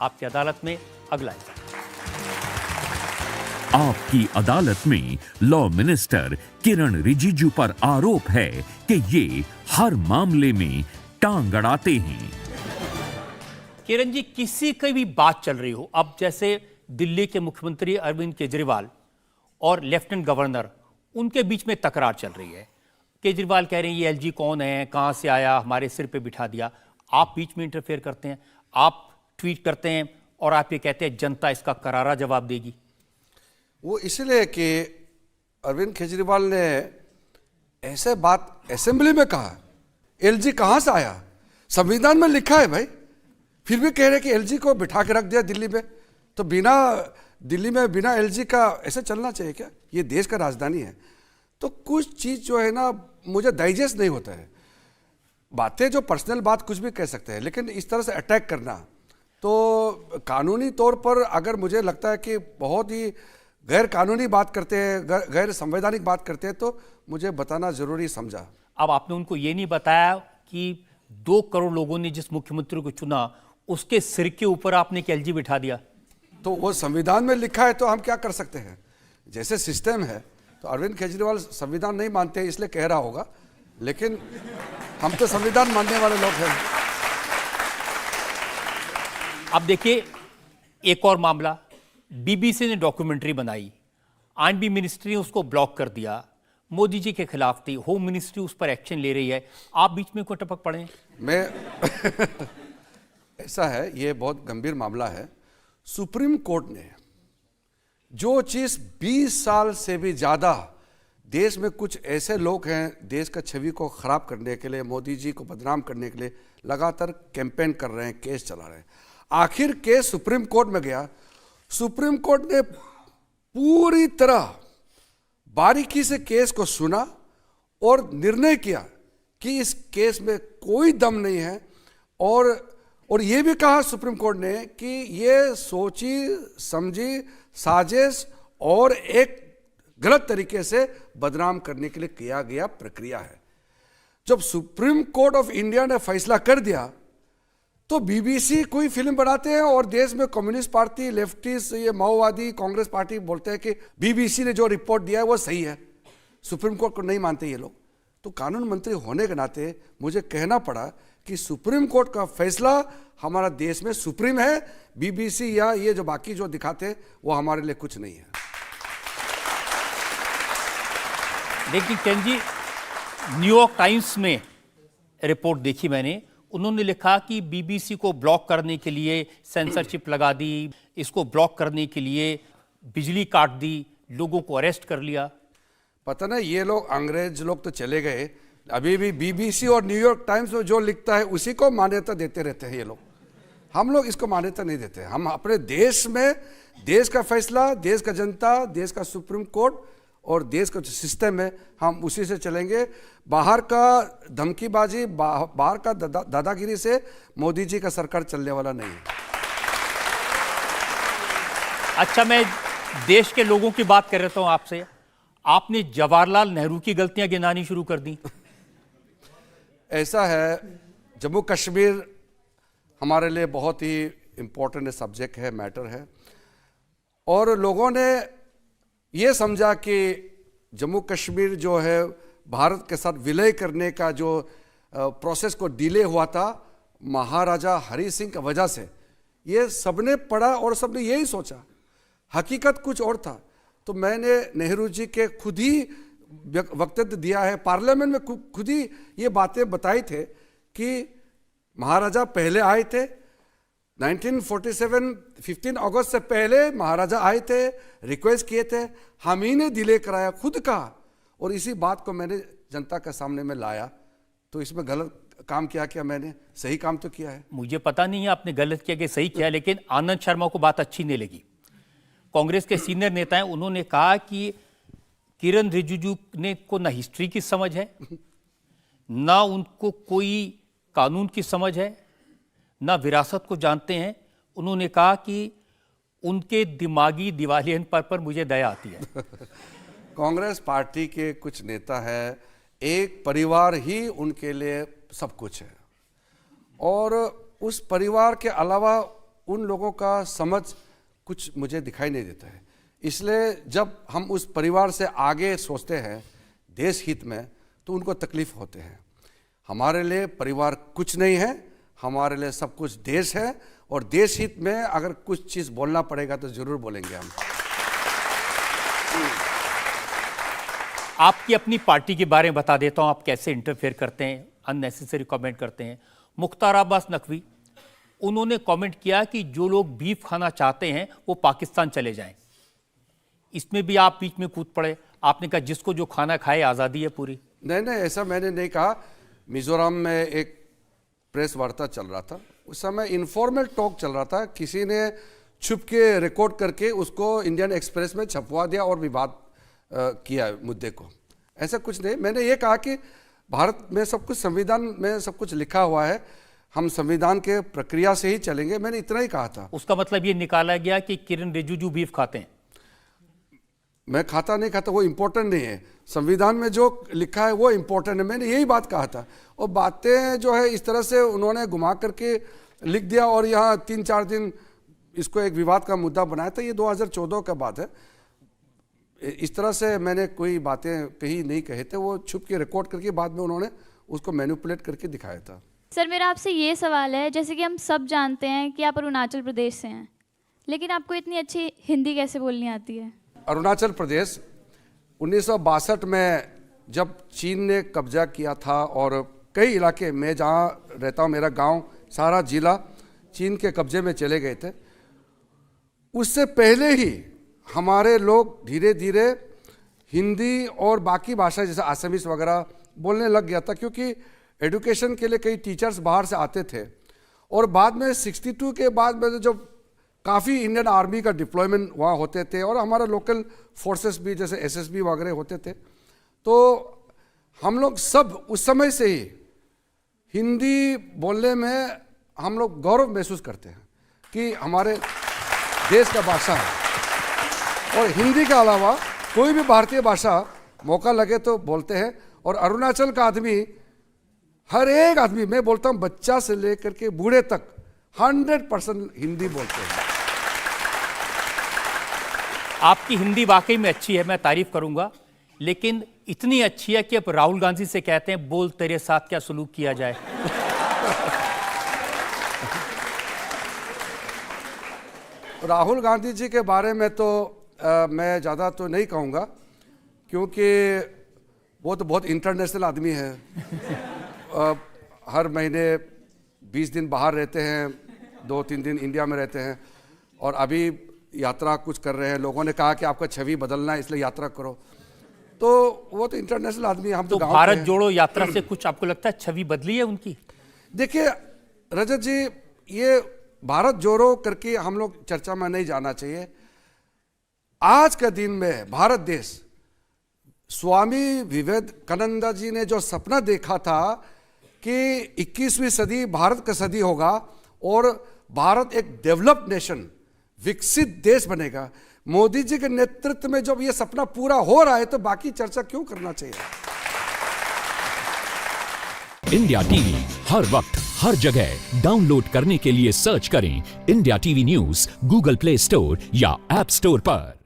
आपकी अदालत में अगला हिस्सा। आपकी अदालत में लॉ मिनिस्टर किरण रिजिजू पर आरोप है कि ये हर मामले में टांग अड़ाते हैं। किरण जी, किसी की भी बात चल रही हो, अब जैसे दिल्ली के मुख्यमंत्री अरविंद केजरीवाल और लेफ्टिनेंट गवर्नर, उनके बीच में तकरार चल रही है। केजरीवाल कह रहे हैं ये एलजी कौन है, कहां से आया, हमारे सिर पे बिठा दिया। आप बीच में इंटरफेयर करते हैं, आप ट्वीट करते हैं और आप ये कहते हैं जनता इसका करारा जवाब देगी। वो इसलिए कि अरविंद केजरीवाल ने ऐसे बात असेंबली में कहा, एलजी कहां से आया, संविधान में लिखा है भाई, फिर भी कह रहे कि एलजी को बिठा के रख दिया दिल्ली में। तो दिल्ली में बिना एलजी का ऐसे चलना चाहिए क्या? ये देश का राजधानी है। तो कुछ चीज जो है ना, मुझे डाइजेस्ट नहीं होता है। बातें जो पर्सनल बात कुछ भी कह सकते हैं, लेकिन इस तरह से अटैक करना, तो कानूनी तौर पर अगर मुझे लगता है कि बहुत ही गैर कानूनी बात करते हैं, गैर संवैधानिक बात करते हैं, तो मुझे बताना जरूरी समझा। अब आपने उनको ये नहीं बताया कि 2 करोड़ लोगों ने जिस मुख्यमंत्री को चुना, उसके सिर के ऊपर आपने एलजी बिठा दिया। तो वो संविधान में लिखा है, तो हम क्या कर सकते हैं? जैसे सिस्टम है, तो अरविंद केजरीवाल संविधान नहीं मानते इसलिए कह रहा होगा, लेकिन हम तो संविधान मानने वाले लोग हैं। अब देखिए, एक और मामला, बीबीसी ने डॉक्यूमेंट्री बनाई, आईएनबी मिनिस्ट्री ने उसको ब्लॉक कर दिया, मोदी जी के खिलाफ थी, होम मिनिस्ट्री उस पर एक्शन ले रही है, आप बीच में क्यों टपक पड़े? मैं ऐसा है, ये बहुत गंभीर मामला है। सुप्रीम कोर्ट ने जो चीज 20 साल से भी ज्यादा, देश में कुछ ऐसे लोग हैं देश का छवि को खराब करने के लिए, मोदी जी को बदनाम करने के लिए लगातार कैंपेन कर रहे हैं, केस चला रहे हैं। आखिर केस सुप्रीम कोर्ट में गया, सुप्रीम कोर्ट ने पूरी तरह बारीकी से केस को सुना और निर्णय किया कि इस केस में कोई दम नहीं है, और ये भी कहा सुप्रीम कोर्ट ने कि ये सोची समझी साजिश और एक गलत तरीके से बदनाम करने के लिए किया गया प्रक्रिया है। जब सुप्रीम कोर्ट ऑफ इंडिया ने फैसला कर दिया, तो बीबीसी कोई फिल्म बनाते हैं और देश में कम्युनिस्ट पार्टी, लेफ्टिस्ट, ये माओवादी, कांग्रेस पार्टी बोलते हैं कि बीबीसी ने जो रिपोर्ट दिया है वो सही है। सुप्रीम कोर्ट को नहीं मानते ये लोग। तो कानून मंत्री होने के नाते मुझे कहना पड़ा कि सुप्रीम कोर्ट का फैसला हमारा देश में सुप्रीम है, बीबीसी या ये जो बाकी जो दिखाते हैं वो हमारे लिए कुछ नहीं है। लेकिन किरण जी, न्यूयॉर्क टाइम्स में रिपोर्ट देखी मैंने, उन्होंने लिखा कि बीबीसी को ब्लॉक करने के लिए सेंसरशिप लगा दी, इसको ब्लॉक करने के लिए बिजली काट दी, लोगों को अरेस्ट कर लिया। पता नहीं, ये लोग अंग्रेज लोग तो चले गए, अभी भी बीबीसी और न्यूयॉर्क टाइम्स में जो लिखता है उसी को मान्यता देते रहते हैं ये लोग। हम लोग इसको मान्यता नहीं देते। हम अपने देश में देश का फैसला, देश का जनता, देश का सुप्रीम कोर्ट और देश का जो सिस्टम है, हम उसी से चलेंगे। बाहर का धमकीबाजी, बाहर का दादागिरी से मोदी जी का सरकार चलने वाला नहीं है। अच्छा, मैं देश के लोगों की बात कर रहा हूं आपसे। आपने जवाहरलाल नेहरू की गलतियां गिनानी शुरू कर दी। ऐसा है, जम्मू कश्मीर हमारे लिए बहुत ही इम्पोर्टेंट सब्जेक्ट है, मैटर है, और लोगों ने ये समझा कि जम्मू कश्मीर जो है भारत के साथ विलय करने का जो प्रोसेस को डिले हुआ था महाराजा हरि सिंह की वजह से, ये सबने पढ़ा और सबने यही सोचा। हकीकत कुछ और था। तो मैंने नेहरू जी के खुद ही वक्तव्य दिया है, पार्लियामेंट में खुद ही ये बातें बताई थे कि महाराजा पहले आए थे 1947, 15 अगस्त से पहले महाराजा आए थे, रिक्वेस्ट किए थे, हम ही ने डिले कराया, खुद कहा, और इसी बात को मैंने जनता के सामने में लाया। तो इसमें गलत काम किया क्या मैंने? सही काम तो किया है। मुझे पता नहीं है आपने गलत किया कि सही किया, लेकिन आनंद शर्मा को बात अच्छी नहीं लगी। कांग्रेस के सीनियर नेता हैं, उन्होंने कहा कि किरण रिजिजू ने को ना हिस्ट्री की समझ है, ना उनको कोई कानून की समझ है, ना विरासत को जानते हैं। उन्होंने कहा कि उनके दिमागी दिवालियनपन पर मुझे दया आती है। कांग्रेस पार्टी के कुछ नेता है, एक परिवार ही उनके लिए सब कुछ है, और उस परिवार के अलावा उन लोगों का समझ कुछ मुझे दिखाई नहीं देता है। इसलिए जब हम उस परिवार से आगे सोचते हैं देश हित में, तो उनको तकलीफ होते हैं। हमारे लिए परिवार कुछ नहीं है, हमारे लिए सब कुछ देश है, और देश हित में अगर कुछ चीज़ बोलना पड़ेगा तो ज़रूर बोलेंगे हम। आपकी अपनी पार्टी के बारे में बता देता हूं, आप कैसे इंटरफेयर करते हैं, अननेसेसरी कमेंट करते हैं। मुख्तार अब्बास नकवी, उन्होंने कमेंट किया कि जो लोग बीफ खाना चाहते हैं वो पाकिस्तान चले जाएं। इसमें भी आप बीच में कूद पड़े, आपने कहा जिसको जो खाना खाए आज़ादी है पूरी। नहीं, ऐसा मैंने नहीं कहा। मिजोरम में एक प्रेस वार्ता चल रहा था, उस समय इनफॉर्मल टॉक चल रहा था, किसी ने छुप के रिकॉर्ड करके उसको इंडियन एक्सप्रेस में छपवा दिया और विवाद किया मुद्दे को। ऐसा कुछ नहीं। मैंने ये कहा कि भारत में सब कुछ, संविधान में सब कुछ लिखा हुआ है, हम संविधान के प्रक्रिया से ही चलेंगे, मैंने इतना ही कहा था। उसका मतलब ये निकाला गया कि किरण रिजिजू बीफ खाते हैं। मैं खाता नहीं खाता वो इम्पोर्टेंट नहीं है, संविधान में जो लिखा है वो इम्पोर्टेंट है, मैंने यही बात कहा था। और बातें जो है इस तरह से उन्होंने घुमा करके लिख दिया और यहाँ 3-4 दिन इसको एक विवाद का मुद्दा बनाया था। ये 2014 का बात है। इस तरह से मैंने कोई बातें कही नहीं कहे थे, वो छुप के रिकॉर्ड करके बाद में उन्होंने उसको मैनिपुलेट करके दिखाया था। सर, मेरा आपसे ये सवाल है, जैसे कि हम सब जानते हैं कि आप अरुणाचल प्रदेश से हैं, लेकिन आपको इतनी अच्छी हिंदी कैसे बोलनी आती है? अरुणाचल प्रदेश 1962 में जब चीन ने कब्जा किया था और कई इलाके, मैं जहाँ रहता हूँ, मेरा गांव, सारा जिला चीन के कब्जे में चले गए थे। उससे पहले ही हमारे लोग धीरे धीरे हिंदी और बाकी भाषा जैसे आसामीज वगैरह बोलने लग गया था, क्योंकि एजुकेशन के लिए कई टीचर्स बाहर से आते थे। और बाद में 62 के बाद में जब काफ़ी इंडियन आर्मी का डिप्लॉयमेंट वहाँ होते थे और हमारे लोकल फोर्सेस भी जैसे एसएसबी वगैरह होते थे, तो हम लोग सब उस समय से ही हिंदी बोलने में हम लोग गौरव महसूस करते हैं कि हमारे देश का भाषा है। और हिंदी के अलावा कोई भी भारतीय भाषा मौका लगे तो बोलते हैं। और अरुणाचल का आदमी, हर एक आदमी, मैं बोलता हूँ बच्चा से लेकर के बूढ़े तक 100% हिंदी बोलते हैं। आपकी हिंदी वाकई में अच्छी है, मैं तारीफ करूंगा, लेकिन इतनी अच्छी है कि अब राहुल गांधी से कहते हैं बोल तेरे साथ क्या सलूक किया जाए। राहुल गांधी जी के बारे में तो मैं ज़्यादा तो नहीं कहूँगा, क्योंकि वो तो बहुत इंटरनेशनल आदमी है। हर महीने 20 दिन बाहर रहते हैं, 2-3 दिन इंडिया में रहते हैं, और अभी यात्रा कुछ कर रहे हैं। लोगों ने कहा कि आपका छवि बदलना है इसलिए यात्रा करो, तो वो तो इंटरनेशनल आदमी है। हम तो गाँव भारत के हैं। जोड़ो यात्रा से कुछ आपको लगता है छवि बदली है उनकी? देखिए रजत जी, ये भारत जोड़ो करके हम लोग चर्चा में नहीं जाना चाहिए। आज के दिन में भारत देश, स्वामी विवेकानंद जी ने जो सपना देखा था कि 21वीं सदी भारत का सदी होगा और भारत एक डेवलप्ड नेशन, विकसित देश बनेगा, मोदी जी के नेतृत्व में जब ये सपना पूरा हो रहा है तो बाकी चर्चा क्यों करना चाहिए? इंडिया टीवी हर वक्त हर जगह डाउनलोड करने के लिए सर्च करें India TV news Google play store या ऐप स्टोर पर।